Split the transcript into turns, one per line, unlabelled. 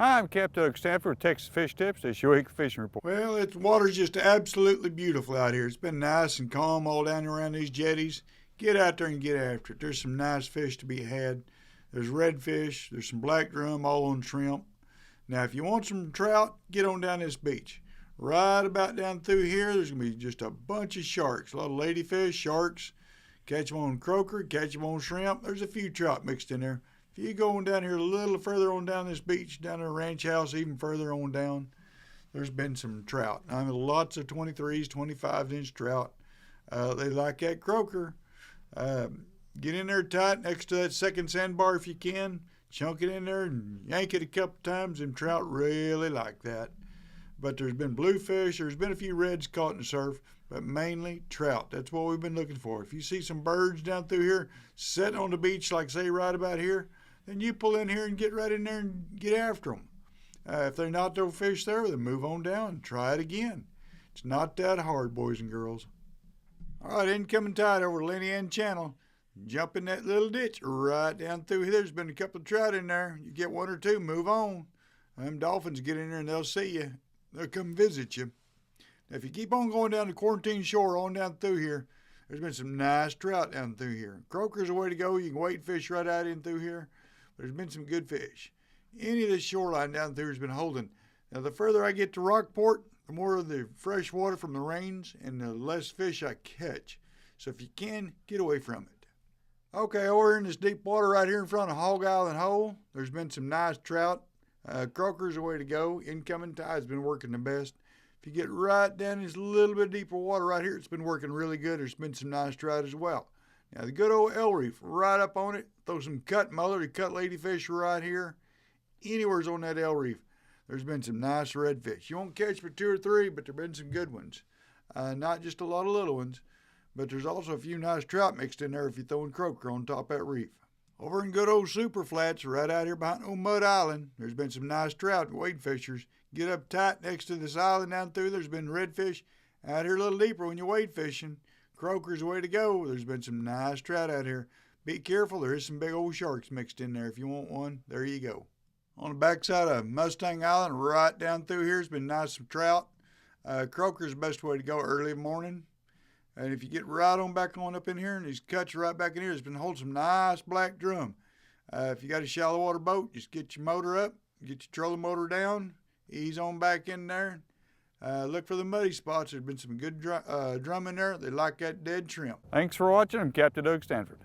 Hi, I'm Capt. Stanford with Texas Fish Tips. This is your weekly fishing report.
Well, the water's just absolutely beautiful out here. It's been nice and calm all down around these jetties. Get out there and get after it. There's some nice fish to be had. There's redfish, there's some black drum, all on shrimp. Now, if you want some trout, get on down this beach. Right about down through here, there's going to be just a bunch of sharks. A lot of ladyfish, sharks. Catch them on croaker, catch them on shrimp. There's a few trout mixed in there. If you go on down here a little further on down this beach, down at the ranch house, even further on down, there's been some trout. I mean, lots of 23s, 25-inch trout. They like that croaker. Get in there tight next to that second sandbar if you can. Chunk it in there and yank it a couple times. Them trout really like that. But there's been bluefish. There's been a few reds caught in the surf, but mainly trout. That's what we've been looking for. If you see some birds down through here sitting on the beach, like say right about here, then you pull in here and get right in there and get after them. If they're not no fish there, then move on down and try it again. It's not that hard, boys and girls. All right, incoming tide over Lenny Ann Channel. Jump in that little ditch right down through here. There's been a couple of trout in there. You get one or two, move on. Them dolphins get in there and they'll see you. They'll come visit you. Now, if you keep on going down the quarantine shore on down through here, there's been some nice trout down through here. Croaker's the way to go. You can wade fish right out in through here. But there's been some good fish. Any of this shoreline down through has been holding. Now, the further I get to Rockport, the more of the fresh water from the rains and the less fish I catch. So if you can, get away from it. Okay, over in this deep water right here in front of Hog Island Hole, there's been some nice trout. Croaker's the way to go. Incoming tide's been working the best. If you get right down this little bit deeper water right here, it's been working really good. There's been some nice trout as well. Now, the good old El Reef, right up on it. Throw some cut mullet or cut ladyfish right here. Anywhere's on that El Reef, there's been some nice redfish. You won't catch but 2 or 3, but there've been some good ones. Not just a lot of little ones, but there's also a few nice trout mixed in there if you're throwing croaker on top of that reef. Over in good old Super Flats, right out here behind old Mud Island, there's been some nice trout and wade fishers. Get up tight next to this island down through. There's been redfish out here a little deeper when you're wade fishing. Croaker's the way to go. There's been some nice trout out here. Be careful, there is some big old sharks mixed in there. If you want one, there you go. On the backside of Mustang Island, right down through here, has been nice some trout. Croaker's the best way to go early morning. And if you get right on back on up in here, and these cuts right back in here, it's been holding some nice black drum. If you got a shallow water boat, just get your motor up, get your trolling motor down, ease on back in there. Look for the muddy spots. There's been some good drum in there. They like that dead shrimp.
Thanks for watching. I'm Capt. Stanford.